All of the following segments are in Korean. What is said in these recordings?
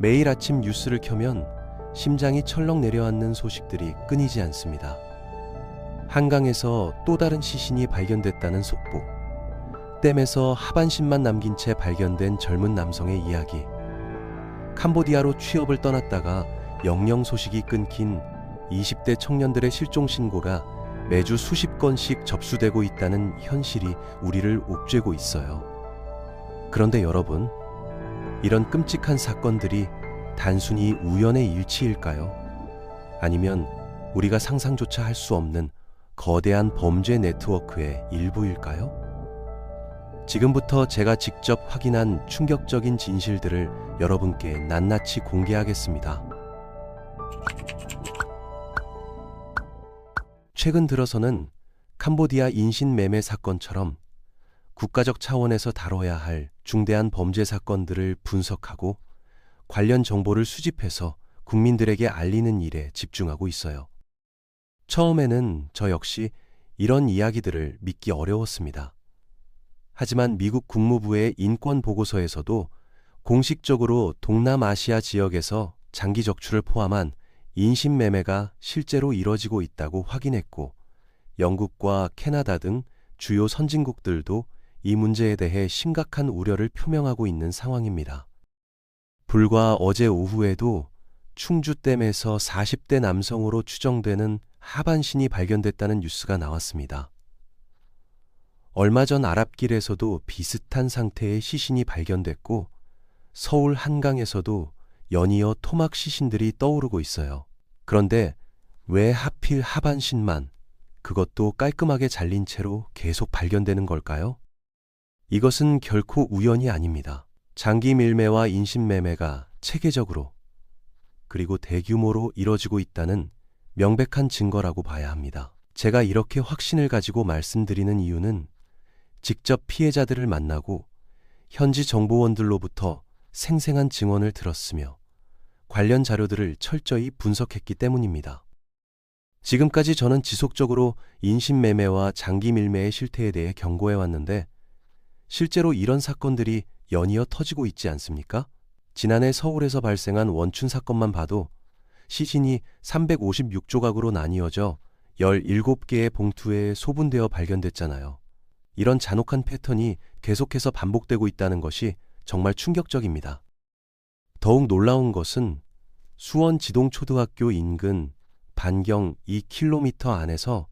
매일 아침 뉴스를 켜면 심장이 철렁 내려앉는 소식들이 끊이지 않습니다. 한강에서 또 다른 시신이 발견됐다는 속보, 댐에서 하반신만 남긴 채 발견된 젊은 남성의 이야기, 캄보디아로 취업을 떠났다가 영영 소식이 끊긴 20대 청년들의 실종 신고가 매주 수십 건씩 접수되고 있다는 현실이 우리를 옥죄고 있어요. 그런데 여러분, 이런 끔찍한 사건들이 단순히 우연의 일치일까요? 아니면 우리가 상상조차 할 수 없는 거대한 범죄 네트워크의 일부일까요? 지금부터 제가 직접 확인한 충격적인 진실들을 여러분께 낱낱이 공개하겠습니다. 최근 들어서는 캄보디아 인신매매 사건처럼 국가적 차원에서 다뤄야 할 중대한 범죄 사건들을 분석하고 관련 정보를 수집해서 국민들에게 알리는 일에 집중하고 있어요. 처음에는 저 역시 이런 이야기들을 믿기 어려웠습니다. 하지만 미국 국무부의 인권 보고서에서도 공식적으로 동남아시아 지역에서 장기 적출을 포함한 인신매매가 실제로 이뤄지고 있다고 확인했고, 영국과 캐나다 등 주요 선진국들도 이 문제에 대해 심각한 우려를 표명하고 있는 상황입니다. 불과 어제 오후에도 충주댐에서 40대 남성으로 추정되는 하반신이 발견됐다는 뉴스가 나왔습니다. 얼마 전 아랍길에서도 비슷한 상태의 시신이 발견됐고, 서울 한강에서도 연이어 토막 시신들이 떠오르고 있어요. 그런데 왜 하필 하반신만, 그것도 깔끔하게 잘린 채로 계속 발견되는 걸까요? 이것은 결코 우연이 아닙니다. 장기 밀매와 인신매매가 체계적으로 그리고 대규모로 이뤄지고 있다는 명백한 증거라고 봐야 합니다. 제가 이렇게 확신을 가지고 말씀드리는 이유는 직접 피해자들을 만나고 현지 정보원들로부터 생생한 증언을 들었으며 관련 자료들을 철저히 분석했기 때문입니다. 지금까지 저는 지속적으로 인신매매와 장기 밀매의 실태에 대해 경고해왔는데, 실제로 이런 사건들이 연이어 터지고 있지 않습니까? 지난해 서울에서 발생한 원춘 사건만 봐도 시신이 356조각으로 나뉘어져 17개의 봉투에 소분되어 발견됐잖아요. 이런 잔혹한 패턴이 계속해서 반복되고 있다는 것이 정말 충격적입니다. 더욱 놀라운 것은 수원 지동초등학교 인근 반경 2km 안에서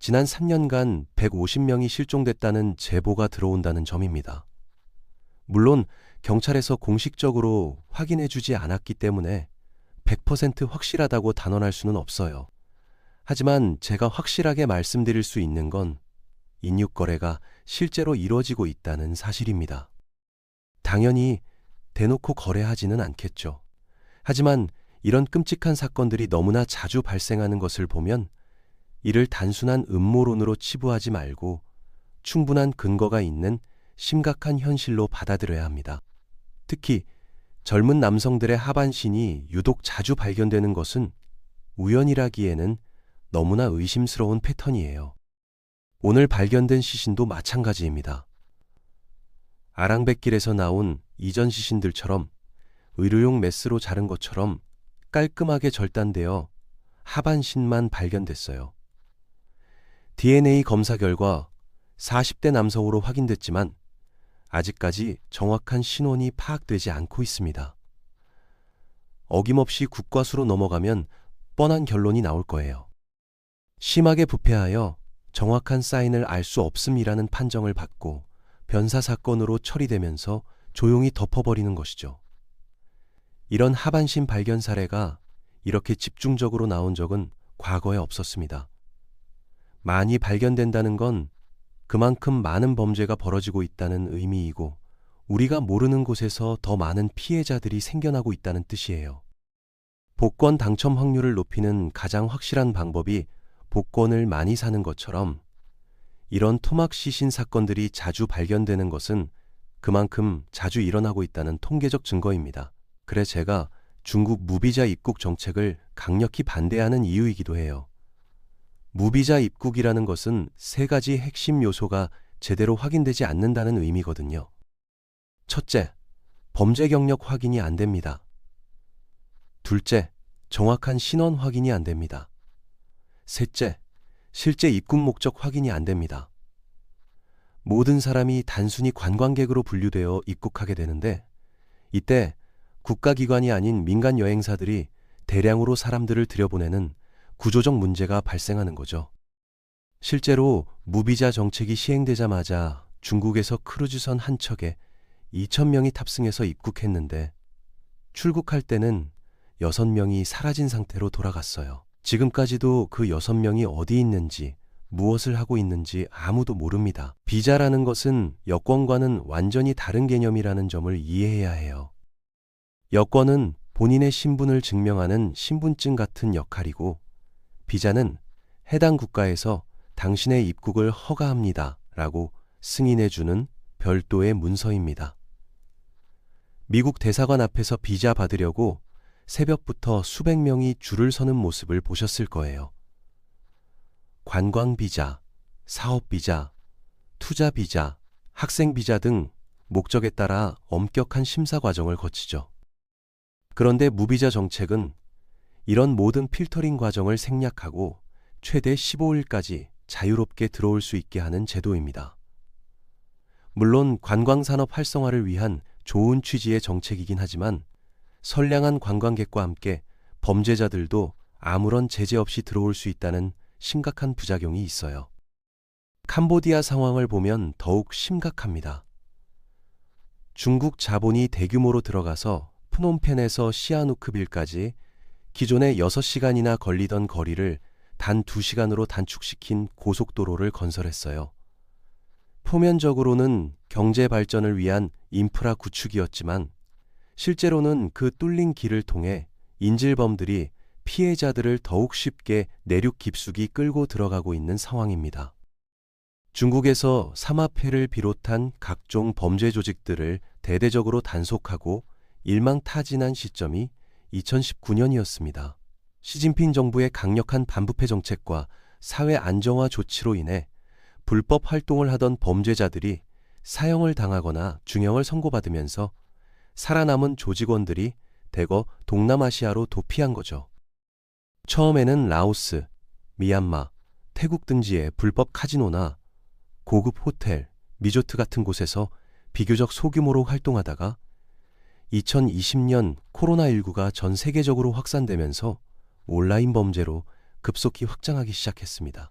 지난 3년간 150명이 실종됐다는 제보가 들어온다는 점입니다. 물론 경찰에서 공식적으로 확인해주지 않았기 때문에 100% 확실하다고 단언할 수는 없어요. 하지만 제가 확실하게 말씀드릴 수 있는 건 인육거래가 실제로 이루어지고 있다는 사실입니다. 당연히 대놓고 거래하지는 않겠죠. 하지만 이런 끔찍한 사건들이 너무나 자주 발생하는 것을 보면 이를 단순한 음모론으로 치부하지 말고 충분한 근거가 있는 심각한 현실로 받아들여야 합니다. 특히 젊은 남성들의 하반신이 유독 자주 발견되는 것은 우연이라기에는 너무나 의심스러운 패턴이에요. 오늘 발견된 시신도 마찬가지입니다. 아랑뱃길에서 나온 이전 시신들처럼 의료용 메스로 자른 것처럼 깔끔하게 절단되어 하반신만 발견됐어요. DNA 검사 결과 40대 남성으로 확인됐지만 아직까지 정확한 신원이 파악되지 않고 있습니다. 어김없이 국과수로 넘어가면 뻔한 결론이 나올 거예요. 심하게 부패하여 정확한 사인을 알 수 없음이라는 판정을 받고 변사 사건으로 처리되면서 조용히 덮어버리는 것이죠. 이런 하반신 발견 사례가 이렇게 집중적으로 나온 적은 과거에 없었습니다. 많이 발견된다는 건 그만큼 많은 범죄가 벌어지고 있다는 의미이고, 우리가 모르는 곳에서 더 많은 피해자들이 생겨나고 있다는 뜻이에요. 복권 당첨 확률을 높이는 가장 확실한 방법이 복권을 많이 사는 것처럼, 이런 토막 시신 사건들이 자주 발견되는 것은 그만큼 자주 일어나고 있다는 통계적 증거입니다. 그래 제가 중국 무비자 입국 정책을 강력히 반대하는 이유이기도 해요. 무비자 입국이라는 것은 3가지 핵심 요소가 제대로 확인되지 않는다는 의미거든요. 첫째, 범죄 경력 확인이 안 됩니다. 둘째, 정확한 신원 확인이 안 됩니다. 셋째, 실제 입국 목적 확인이 안 됩니다. 모든 사람이 단순히 관광객으로 분류되어 입국하게 되는데 이때 국가기관이 아닌 민간 여행사들이 대량으로 사람들을 들여보내는 구조적 문제가 발생하는 거죠. 실제로 무비자 정책이 시행되자마자 중국에서 크루즈선 한 척에 2,000명이 탑승해서 입국했는데 출국할 때는 6명이 사라진 상태로 돌아갔어요. 지금까지도 그 6명이 어디 있는지 무엇을 하고 있는지 아무도 모릅니다. 비자라는 것은 여권과는 완전히 다른 개념이라는 점을 이해해야 해요. 여권은 본인의 신분을 증명하는 신분증 같은 역할이고 비자는 해당 국가에서 당신의 입국을 허가합니다 라고 승인해주는 별도의 문서입니다. 미국 대사관 앞에서 비자 받으려고 새벽부터 수백 명이 줄을 서는 모습을 보셨을 거예요. 관광비자, 사업비자, 투자비자, 학생비자 등 목적에 따라 엄격한 심사 과정을 거치죠. 그런데 무비자 정책은 이런 모든 필터링 과정을 생략하고 최대 15일까지 자유롭게 들어올 수 있게 하는 제도입니다. 물론 관광산업 활성화를 위한 좋은 취지의 정책이긴 하지만 선량한 관광객과 함께 범죄자들도 아무런 제재 없이 들어올 수 있다는 심각한 부작용이 있어요. 캄보디아 상황을 보면 더욱 심각합니다. 중국 자본이 대규모로 들어가서 프놈펜에서 시아누크빌까지 기존에 6시간이나 걸리던 거리를 단 2시간으로 단축시킨 고속도로를 건설했어요. 표면적으로는 경제 발전을 위한 인프라 구축이었지만 실제로는 그 뚫린 길을 통해 인질범들이 피해자들을 더욱 쉽게 내륙 깊숙이 끌고 들어가고 있는 상황입니다. 중국에서 삼합회를 비롯한 각종 범죄 조직들을 대대적으로 단속하고 일망타진한 시점이 2019년이었습니다. 시진핑 정부의 강력한 반부패 정책과 사회 안정화 조치로 인해 불법 활동을 하던 범죄자들이 사형을 당하거나 중형을 선고받으면서 살아남은 조직원들이 대거 동남아시아로 도피한 거죠. 처음에는 라오스, 미얀마, 태국 등지의 불법 카지노나 고급 호텔, 리조트 같은 곳에서 비교적 소규모로 활동하다가 2020년 코로나19가 전 세계적으로 확산되면서 온라인 범죄로 급속히 확장하기 시작했습니다.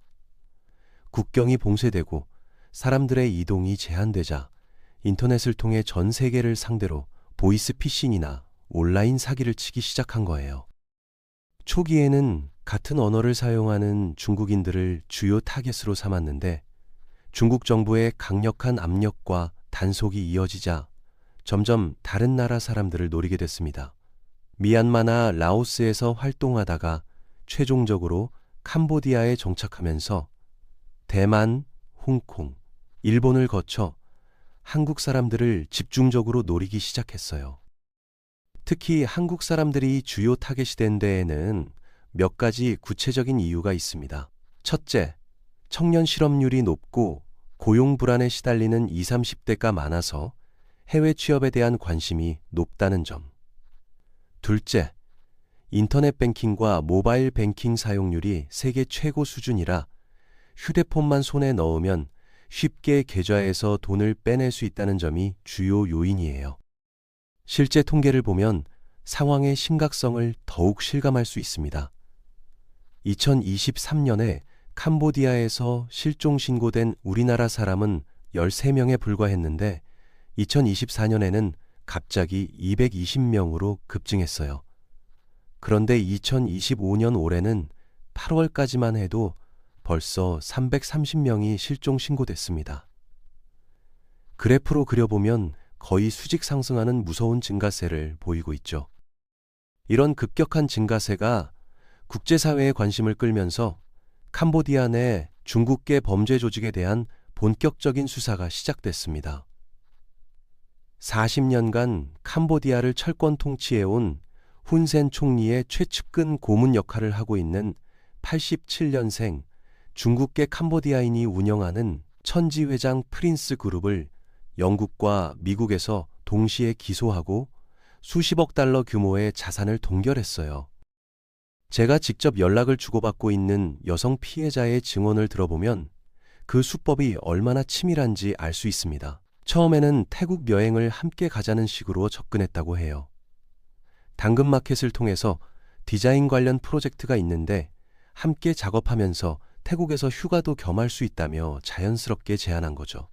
국경이 봉쇄되고 사람들의 이동이 제한되자 인터넷을 통해 전 세계를 상대로 보이스피싱이나 온라인 사기를 치기 시작한 거예요. 초기에는 같은 언어를 사용하는 중국인들을 주요 타겟으로 삼았는데 중국 정부의 강력한 압력과 단속이 이어지자 점점 다른 나라 사람들을 노리게 됐습니다. 미얀마나 라오스에서 활동하다가 최종적으로 캄보디아에 정착하면서 대만, 홍콩, 일본을 거쳐 한국 사람들을 집중적으로 노리기 시작했어요. 특히 한국 사람들이 주요 타겟이 된 데에는 몇 가지 구체적인 이유가 있습니다. 첫째, 청년 실업률이 높고 고용 불안에 시달리는 20, 30대가 많아서 해외 취업에 대한 관심이 높다는 점. 둘째, 인터넷 뱅킹과 모바일 뱅킹 사용률이 세계 최고 수준이라 휴대폰만 손에 넣으면 쉽게 계좌에서 돈을 빼낼 수 있다는 점이 주요 요인이에요. 실제 통계를 보면 상황의 심각성을 더욱 실감할 수 있습니다. 2023년에 캄보디아에서 실종 신고된 우리나라 사람은 13명에 불과했는데 2024년에는 갑자기 220명으로 급증했어요. 그런데 2025년 올해는 8월까지만 해도 벌써 330명이 실종 신고됐습니다. 그래프로 그려보면 거의 수직 상승하는 무서운 증가세를 보이고 있죠. 이런 급격한 증가세가 국제사회의 관심을 끌면서 캄보디아 내 중국계 범죄 조직에 대한 본격적인 수사가 시작됐습니다. 40년간 캄보디아를 철권 통치해온 훈센 총리의 최측근 고문 역할을 하고 있는 87년생 중국계 캄보디아인이 운영하는 천지회장 프린스 그룹을 영국과 미국에서 동시에 기소하고 수십억 달러 규모의 자산을 동결했어요. 제가 직접 연락을 주고받고 있는 여성 피해자의 증언을 들어보면 그 수법이 얼마나 치밀한지 알 수 있습니다. 처음에는 태국 여행을 함께 가자는 식으로 접근했다고 해요. 당근마켓을 통해서 디자인 관련 프로젝트가 있는데 함께 작업하면서 태국에서 휴가도 겸할 수 있다며 자연스럽게 제안한 거죠.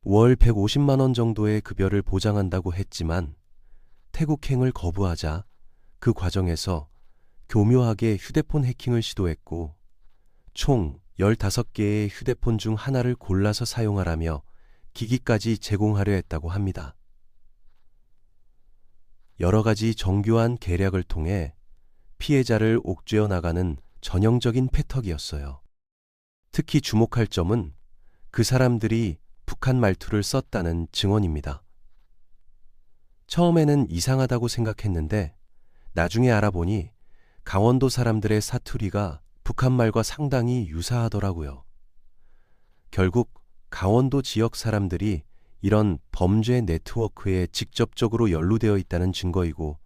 월 150만 원 정도의 급여를 보장한다고 했지만 태국행을 거부하자 그 과정에서 교묘하게 휴대폰 해킹을 시도했고 총 15개의 휴대폰 중 하나를 골라서 사용하라며 기기까지 제공하려 했다고 합니다. 여러 가지 정교한 계략을 통해 피해자를 옥죄어 나가는 전형적인 패턴이었어요. 특히 주목할 점은 그 사람들이 북한 말투를 썼다는 증언입니다. 처음에는 이상하다고 생각했는데 나중에 알아보니 강원도 사람들의 사투리가 북한 말과 상당히 유사하더라고요. 결국 강원도 지역 사람들이 이런 범죄 네트워크에 직접적으로 연루되어 있다는 증거이고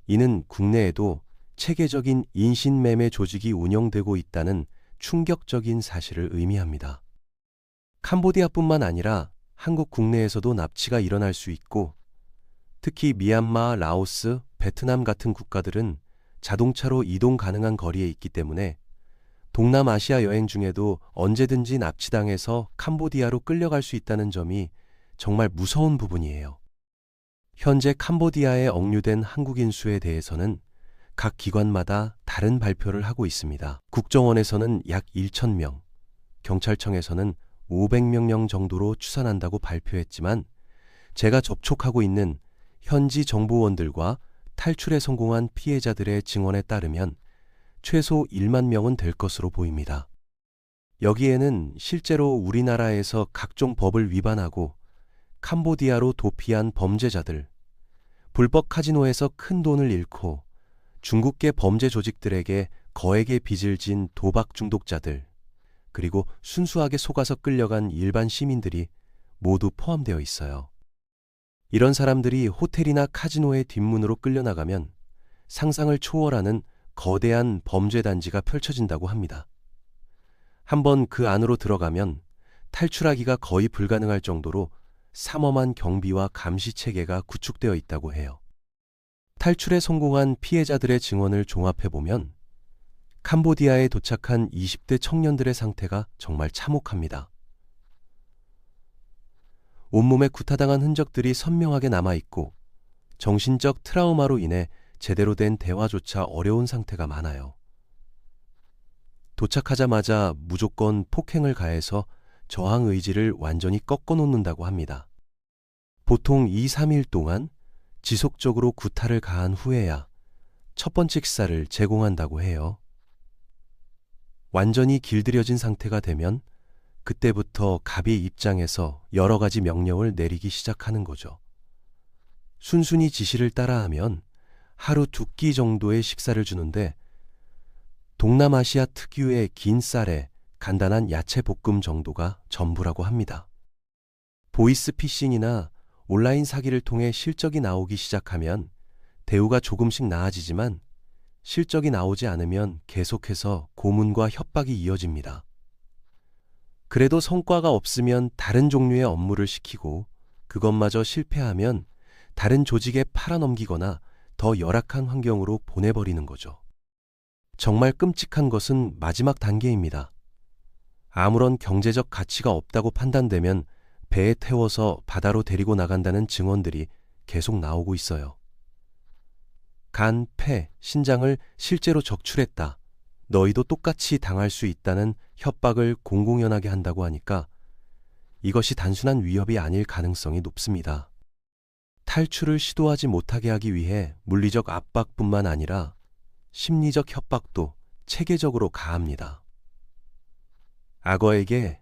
이는 국내에도 체계적인 인신매매 조직이 운영되고 있다는 충격적인 사실을 의미합니다. 캄보디아뿐만 아니라 한국 국내에서도 납치가 일어날 수 있고 특히 미얀마, 라오스, 베트남 같은 국가들은 자동차로 이동 가능한 거리에 있기 때문에 동남아시아 여행 중에도 언제든지 납치당해서 캄보디아로 끌려갈 수 있다는 점이 정말 무서운 부분이에요. 현재 캄보디아에 억류된 한국인 수에 대해서는 각 기관마다 다른 발표를 하고 있습니다. 국정원에서는 약 1,000명, 경찰청에서는 500명 정도로 추산한다고 발표했지만 제가 접촉하고 있는 현지 정보원들과 탈출에 성공한 피해자들의 증언에 따르면 최소 1만 명은 될 것으로 보입니다. 여기에는 실제로 우리나라에서 각종 법을 위반하고 캄보디아로 도피한 범죄자들, 불법 카지노에서 큰 돈을 잃고 중국계 범죄 조직들에게 거액의 빚을 진 도박 중독자들, 그리고 순수하게 속아서 끌려간 일반 시민들이 모두 포함되어 있어요. 이런 사람들이 호텔이나 카지노의 뒷문으로 끌려나가면 상상을 초월하는 거대한 범죄 단지가 펼쳐진다고 합니다. 한번 그 안으로 들어가면 탈출하기가 거의 불가능할 정도로 삼엄한 경비와 감시 체계가 구축되어 있다고 해요. 탈출에 성공한 피해자들의 증언을 종합해보면 캄보디아에 도착한 20대 청년들의 상태가 정말 참혹합니다. 온몸에 구타당한 흔적들이 선명하게 남아있고 정신적 트라우마로 인해 제대로 된 대화조차 어려운 상태가 많아요. 도착하자마자 무조건 폭행을 가해서 저항 의지를 완전히 꺾어놓는다고 합니다. 보통 2, 3일 동안 지속적으로 구타를 가한 후에야 첫 번째 식사를 제공한다고 해요. 완전히 길들여진 상태가 되면 그때부터 갑의 입장에서 여러 가지 명령을 내리기 시작하는 거죠. 순순히 지시를 따라하면 하루 2끼 정도의 식사를 주는데 동남아시아 특유의 긴 쌀에 간단한 야채 볶음 정도가 전부라고 합니다. 보이스 피싱이나 온라인 사기를 통해 실적이 나오기 시작하면 대우가 조금씩 나아지지만 실적이 나오지 않으면 계속해서 고문과 협박이 이어집니다. 그래도 성과가 없으면 다른 종류의 업무를 시키고 그것마저 실패하면 다른 조직에 팔아넘기거나 더 열악한 환경으로 보내버리는 거죠. 정말 끔찍한 것은 마지막 단계입니다. 아무런 경제적 가치가 없다고 판단되면 배에 태워서 바다로 데리고 나간다는 증언들이 계속 나오고 있어요. 간, 폐, 신장을 실제로 적출했다. 너희도 똑같이 당할 수 있다는 협박을 공공연하게 한다고 하니까 이것이 단순한 위협이 아닐 가능성이 높습니다. 탈출을 시도하지 못하게 하기 위해 물리적 압박뿐만 아니라 심리적 협박도 체계적으로 가합니다. 악어에게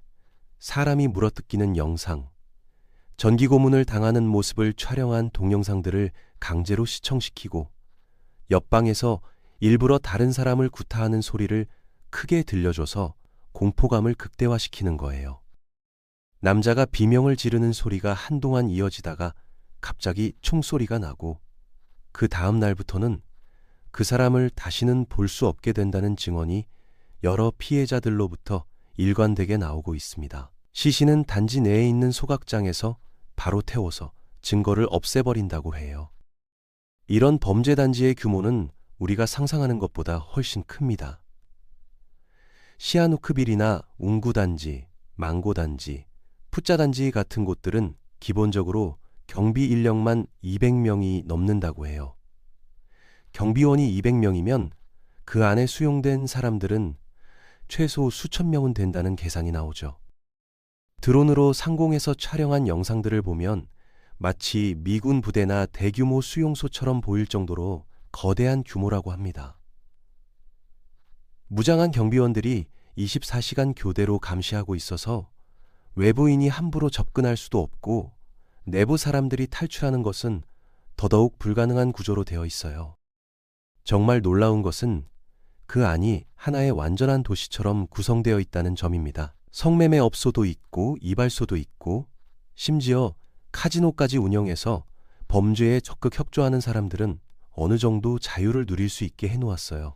사람이 물어뜯기는 영상, 전기고문을 당하는 모습을 촬영한 동영상들을 강제로 시청시키고 옆방에서 일부러 다른 사람을 구타하는 소리를 크게 들려줘서 공포감을 극대화시키는 거예요. 남자가 비명을 지르는 소리가 한동안 이어지다가 갑자기 총소리가 나고 그 다음 날부터는 그 사람을 다시는 볼 수 없게 된다는 증언이 여러 피해자들로부터 일관되게 나오고 있습니다. 시신은 단지 내에 있는 소각장에서 바로 태워서 증거를 없애버린다고 해요. 이런 범죄 단지의 규모는 우리가 상상하는 것보다 훨씬 큽니다. 시아누크빌이나 웅구단지, 망고단지, 푸짜단지 같은 곳들은 기본적으로 경비 인력만 200명이 넘는다고 해요. 경비원이 200명이면 그 안에 수용된 사람들은 최소 수천 명은 된다는 계산이 나오죠. 드론으로 상공에서 촬영한 영상들을 보면 마치 미군 부대나 대규모 수용소처럼 보일 정도로 거대한 규모라고 합니다. 무장한 경비원들이 24시간 교대로 감시하고 있어서 외부인이 함부로 접근할 수도 없고 내부 사람들이 탈출하는 것은 더더욱 불가능한 구조로 되어 있어요. 정말 놀라운 것은 그 안이 하나의 완전한 도시처럼 구성되어 있다는 점입니다. 성매매 업소도 있고 이발소도 있고 심지어 카지노까지 운영해서 범죄에 적극 협조하는 사람들은 어느 정도 자유를 누릴 수 있게 해놓았어요.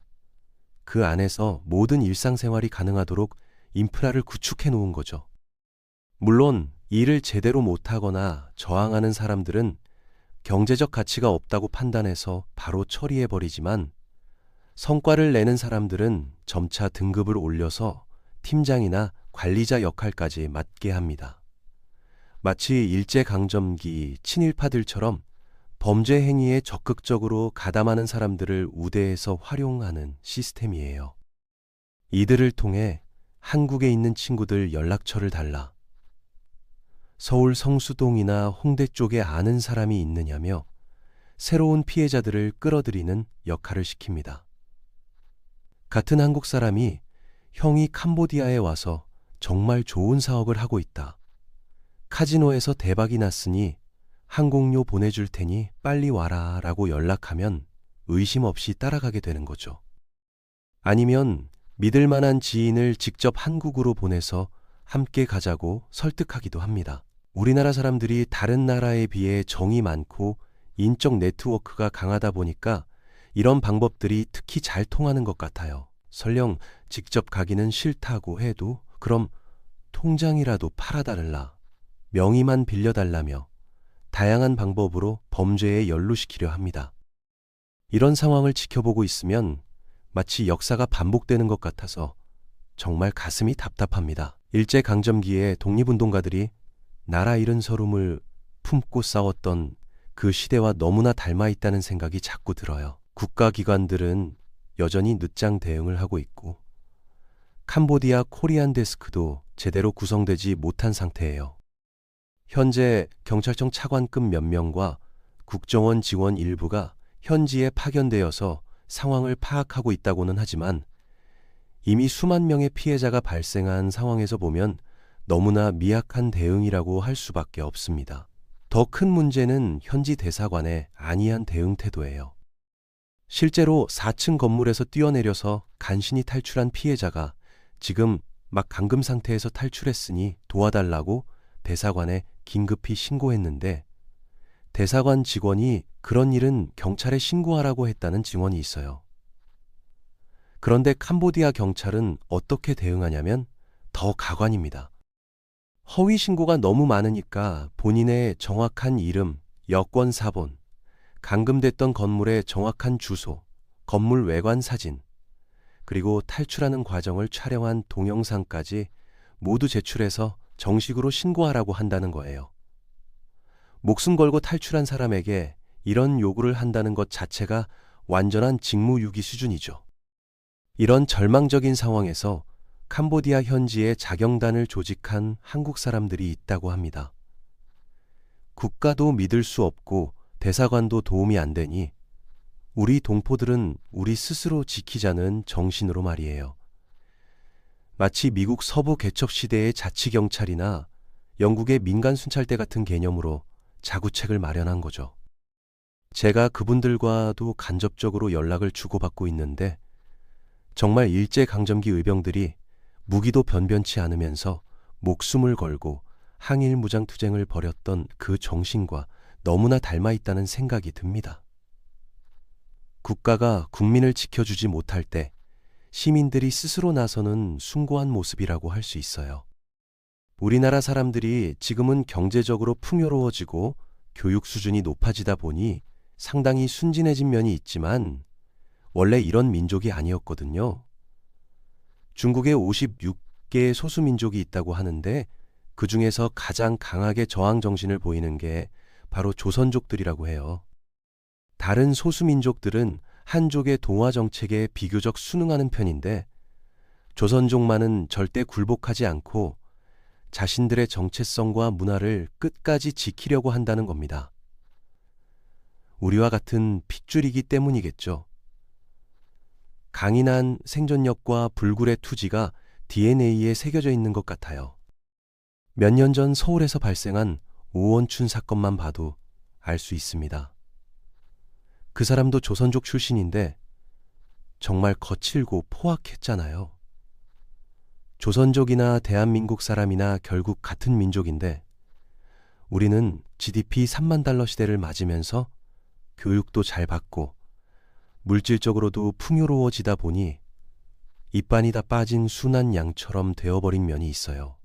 그 안에서 모든 일상생활이 가능하도록 인프라를 구축해 놓은 거죠. 물론 일을 제대로 못하거나 저항하는 사람들은 경제적 가치가 없다고 판단해서 바로 처리해버리지만 성과를 내는 사람들은 점차 등급을 올려서 팀장이나 관리자 역할까지 맡게 합니다. 마치 일제강점기 친일파들처럼 범죄 행위에 적극적으로 가담하는 사람들을 우대해서 활용하는 시스템이에요. 이들을 통해 한국에 있는 친구들 연락처를 달라. 서울 성수동이나 홍대 쪽에 아는 사람이 있느냐며 새로운 피해자들을 끌어들이는 역할을 시킵니다. 같은 한국 사람이 형이 캄보디아에 와서 정말 좋은 사업을 하고 있다. 카지노에서 대박이 났으니 항공료 보내줄 테니 빨리 와라 라고 연락하면 의심 없이 따라가게 되는 거죠. 아니면 믿을 만한 지인을 직접 한국으로 보내서 함께 가자고 설득하기도 합니다. 우리나라 사람들이 다른 나라에 비해 정이 많고 인적 네트워크가 강하다 보니까 이런 방법들이 특히 잘 통하는 것 같아요. 설령 직접 가기는 싫다고 해도 그럼 통장이라도 팔아달라, 명의만 빌려달라며 다양한 방법으로 범죄에 연루시키려 합니다. 이런 상황을 지켜보고 있으면 마치 역사가 반복되는 것 같아서 정말 가슴이 답답합니다. 일제강점기에 독립운동가들이 나라 잃은 서름을 품고 싸웠던 그 시대와 너무나 닮아 있다는 생각이 자꾸 들어요. 국가기관들은 여전히 늦장 대응을 하고 있고 캄보디아 코리안 데스크도 제대로 구성되지 못한 상태예요. 현재 경찰청 차관급 몇 명과 국정원 직원 일부가 현지에 파견되어서 상황을 파악하고 있다고는 하지만 이미 수만 명의 피해자가 발생한 상황에서 보면 너무나 미약한 대응이라고 할 수밖에 없습니다. 더 큰 문제는 현지 대사관의 안이한 대응 태도예요. 실제로 4층 건물에서 뛰어내려서 간신히 탈출한 피해자가 지금 막 감금 상태에서 탈출했으니 도와달라고 대사관에 긴급히 신고했는데 대사관 직원이 그런 일은 경찰에 신고하라고 했다는 증언이 있어요. 그런데 캄보디아 경찰은 어떻게 대응하냐면 더 가관입니다. 허위 신고가 너무 많으니까 본인의 정확한 이름, 여권 사본, 감금됐던 건물의 정확한 주소, 건물 외관 사진, 그리고 탈출하는 과정을 촬영한 동영상까지 모두 제출해서 정식으로 신고하라고 한다는 거예요. 목숨 걸고 탈출한 사람에게 이런 요구를 한다는 것 자체가 완전한 직무유기 수준이죠. 이런 절망적인 상황에서 캄보디아 현지에 자경단을 조직한 한국 사람들이 있다고 합니다. 국가도 믿을 수 없고 대사관도 도움이 안 되니 우리 동포들은 우리 스스로 지키자는 정신으로 말이에요. 마치 미국 서부 개척 시대의 자치경찰이나 영국의 민간순찰대 같은 개념으로 자구책을 마련한 거죠. 제가 그분들과도 간접적으로 연락을 주고받고 있는데 정말 일제강점기 의병들이 무기도 변변치 않으면서 목숨을 걸고 항일무장투쟁을 벌였던 그 정신과 너무나 닮아 있다는 생각이 듭니다. 국가가 국민을 지켜주지 못할 때 시민들이 스스로 나서는 숭고한 모습이라고 할 수 있어요. 우리나라 사람들이 지금은 경제적으로 풍요로워지고 교육 수준이 높아지다 보니 상당히 순진해진 면이 있지만 원래 이런 민족이 아니었거든요. 중국에 56개의 소수민족이 있다고 하는데 그 중에서 가장 강하게 저항 정신을 보이는 게 바로 조선족들이라고 해요. 다른 소수민족들은 한족의 동화 정책에 비교적 순응하는 편인데 조선족만은 절대 굴복하지 않고 자신들의 정체성과 문화를 끝까지 지키려고 한다는 겁니다. 우리와 같은 핏줄이기 때문이겠죠. 강인한 생존력과 불굴의 투지가 DNA에 새겨져 있는 것 같아요. 몇 년 전 서울에서 발생한 오원춘 사건만 봐도 알 수 있습니다. 그 사람도 조선족 출신인데 정말 거칠고 포악했잖아요. 조선족이나 대한민국 사람이나 결국 같은 민족인데 우리는 GDP 3만 달러 시대를 맞으면서 교육도 잘 받고 물질적으로도 풍요로워지다 보니 입반이 다 빠진 순한 양처럼 되어버린 면이 있어요.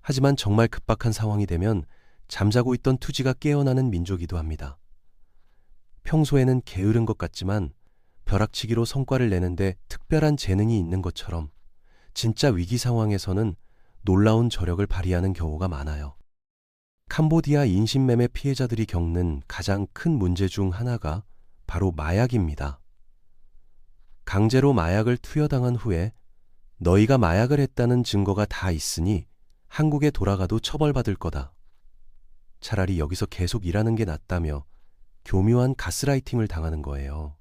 하지만 정말 급박한 상황이 되면 잠자고 있던 투지가 깨어나는 민족이기도 합니다. 평소에는 게으른 것 같지만 벼락치기로 성과를 내는데 특별한 재능이 있는 것처럼 진짜 위기 상황에서는 놀라운 저력을 발휘하는 경우가 많아요. 캄보디아 인신매매 피해자들이 겪는 가장 큰 문제 중 하나가 바로 마약입니다. 강제로 마약을 투여당한 후에 너희가 마약을 했다는 증거가 다 있으니 한국에 돌아가도 처벌받을 거다. 차라리 여기서 계속 일하는 게 낫다며 교묘한 가스라이팅을 당하는 거예요.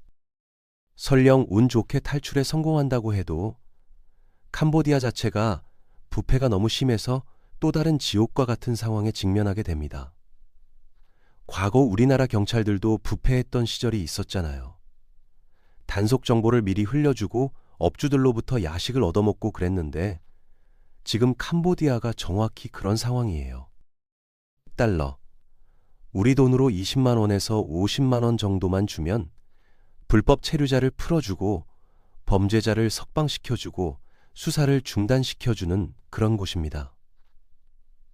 설령 운 좋게 탈출에 성공한다고 해도 캄보디아 자체가 부패가 너무 심해서 또 다른 지옥과 같은 상황에 직면하게 됩니다. 과거 우리나라 경찰들도 부패했던 시절이 있었잖아요. 단속 정보를 미리 흘려주고 업주들로부터 야식을 얻어먹고 그랬는데 지금 캄보디아가 정확히 그런 상황이에요. 달러, 우리 돈으로 20만 원에서 50만 원 정도만 주면 불법 체류자를 풀어주고 범죄자를 석방시켜주고 수사를 중단시켜주는 그런 곳입니다.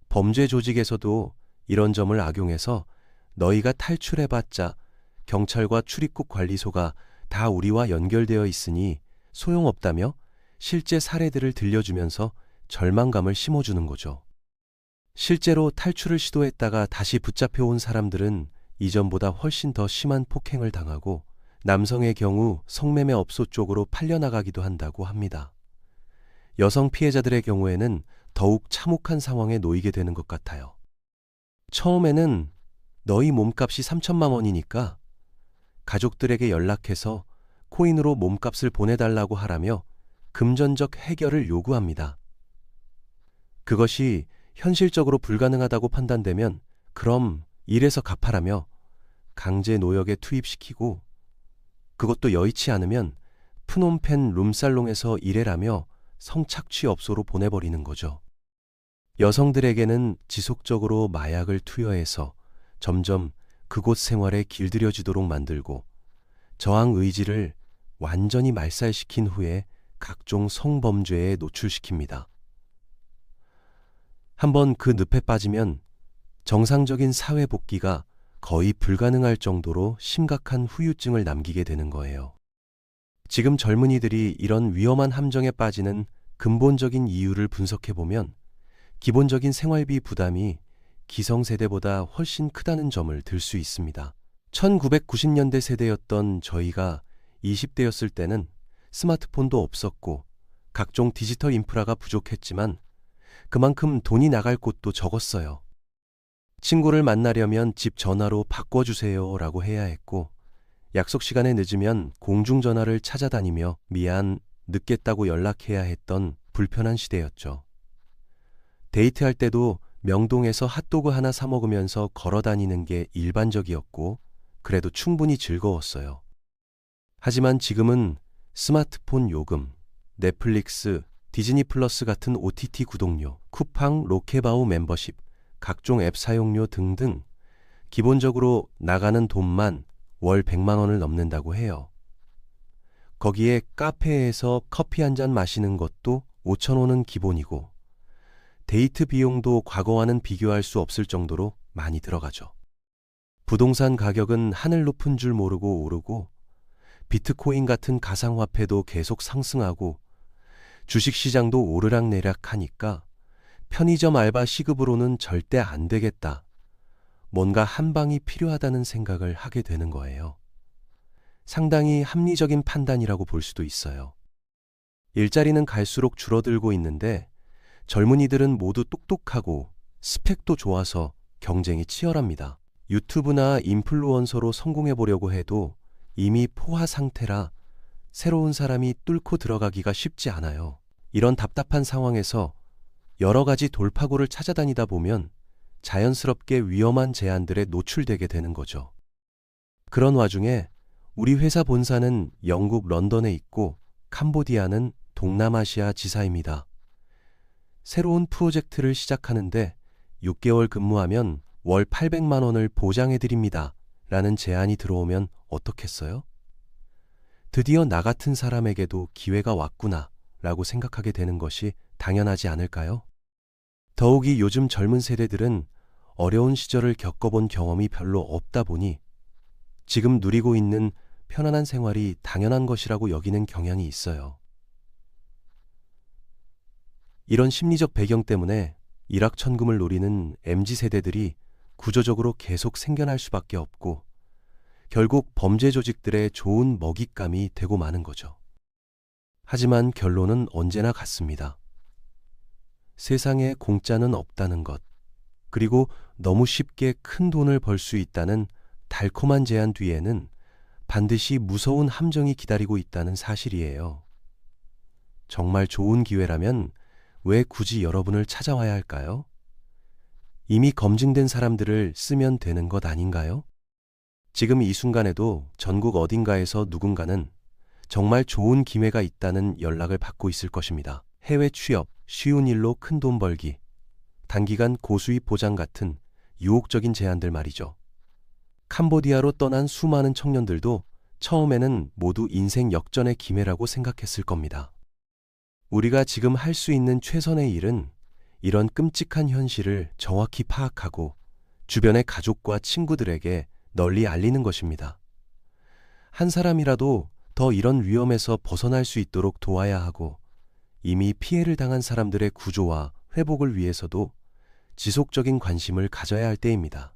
범죄 조직에서도 이런 점을 악용해서 너희가 탈출해봤자 경찰과 출입국 관리소가 다 우리와 연결되어 있으니 소용없다며 실제 사례들을 들려주면서 절망감을 심어주는 거죠. 실제로 탈출을 시도했다가 다시 붙잡혀온 사람들은 이전보다 훨씬 더 심한 폭행을 당하고 남성의 경우 성매매 업소 쪽으로 팔려나가기도 한다고 합니다. 여성 피해자들의 경우에는 더욱 참혹한 상황에 놓이게 되는 것 같아요. 처음에는 너희 몸값이 3천만 원이니까 가족들에게 연락해서 코인으로 몸값을 보내달라고 하라며 금전적 해결을 요구합니다. 그것이 현실적으로 불가능하다고 판단되면 그럼 일해서 갚아라며 강제 노역에 투입시키고 그것도 여의치 않으면 프놈펜 룸살롱에서 일해라며 성착취업소로 보내버리는 거죠. 여성들에게는 지속적으로 마약을 투여해서 점점 그곳 생활에 길들여지도록 만들고 저항 의지를 완전히 말살시킨 후에 각종 성범죄에 노출시킵니다. 한번 그 늪에 빠지면 정상적인 사회 복귀가 거의 불가능할 정도로 심각한 후유증을 남기게 되는 거예요. 지금 젊은이들이 이런 위험한 함정에 빠지는 근본적인 이유를 분석해보면 기본적인 생활비 부담이 기성세대보다 훨씬 크다는 점을 들 수 있습니다. 1990년대 세대였던 저희가 20대였을 때는 스마트폰도 없었고 각종 디지털 인프라가 부족했지만 그만큼 돈이 나갈 곳도 적었어요. 친구를 만나려면 집 전화로 바꿔주세요 라고 해야 했고 약속 시간에 늦으면 공중전화를 찾아다니며 미안, 늦겠다고 연락해야 했던 불편한 시대였죠. 데이트할 때도 명동에서 핫도그 하나 사 먹으면서 걸어 다니는 게 일반적이었고 그래도 충분히 즐거웠어요. 하지만 지금은 스마트폰 요금, 넷플릭스, 디즈니 플러스 같은 OTT 구독료, 쿠팡, 로케바우 멤버십, 각종 앱 사용료 등등 기본적으로 나가는 돈만 월 100만 원을 넘는다고 해요. 거기에 카페에서 커피 한 잔 마시는 것도 5천 원은 기본이고 데이트 비용도 과거와는 비교할 수 없을 정도로 많이 들어가죠. 부동산 가격은 하늘 높은 줄 모르고 오르고 비트코인 같은 가상화폐도 계속 상승하고 주식시장도 오르락내락하니까 편의점 알바 시급으로는 절대 안 되겠다. 뭔가 한 방이 필요하다는 생각을 하게 되는 거예요. 상당히 합리적인 판단이라고 볼 수도 있어요. 일자리는 갈수록 줄어들고 있는데 젊은이들은 모두 똑똑하고 스펙도 좋아서 경쟁이 치열합니다. 유튜브나 인플루언서로 성공해 보려고 해도 이미 포화 상태라 새로운 사람이 뚫고 들어가기가 쉽지 않아요. 이런 답답한 상황에서 여러 가지 돌파구를 찾아다니다 보면 자연스럽게 위험한 제안들에 노출되게 되는 거죠. 그런 와중에 우리 회사 본사는 영국 런던에 있고 캄보디아는 동남아시아 지사입니다. 새로운 프로젝트를 시작하는데 6개월 근무하면 월 800만 원을 보장해 드립니다. 라는 제안이 들어오면 어떻겠어요? 드디어 나 같은 사람에게도 기회가 왔구나 라고 생각하게 되는 것이 당연하지 않을까요? 더욱이 요즘 젊은 세대들은 어려운 시절을 겪어본 경험이 별로 없다 보니 지금 누리고 있는 편안한 생활이 당연한 것이라고 여기는 경향이 있어요. 이런 심리적 배경 때문에 일확천금을 노리는 MZ세대들이 구조적으로 계속 생겨날 수밖에 없고 결국 범죄 조직들의 좋은 먹잇감이 되고 마는 거죠. 하지만 결론은 언제나 같습니다. 세상에 공짜는 없다는 것, 그리고 너무 쉽게 큰 돈을 벌 수 있다는 달콤한 제안 뒤에는 반드시 무서운 함정이 기다리고 있다는 사실이에요. 정말 좋은 기회라면 왜 굳이 여러분을 찾아와야 할까요? 이미 검증된 사람들을 쓰면 되는 것 아닌가요? 지금 이 순간에도 전국 어딘가에서 누군가는 정말 좋은 기회가 있다는 연락을 받고 있을 것입니다. 해외 취업, 쉬운 일로 큰 돈 벌기, 단기간 고수입 보장 같은 유혹적인 제안들 말이죠. 캄보디아로 떠난 수많은 청년들도 처음에는 모두 인생 역전의 기회라고 생각했을 겁니다. 우리가 지금 할 수 있는 최선의 일은 이런 끔찍한 현실을 정확히 파악하고 주변의 가족과 친구들에게 널리 알리는 것입니다. 한 사람이라도 더 이런 위험에서 벗어날 수 있도록 도와야 하고 이미 피해를 당한 사람들의 구조와 회복을 위해서도 지속적인 관심을 가져야 할 때입니다.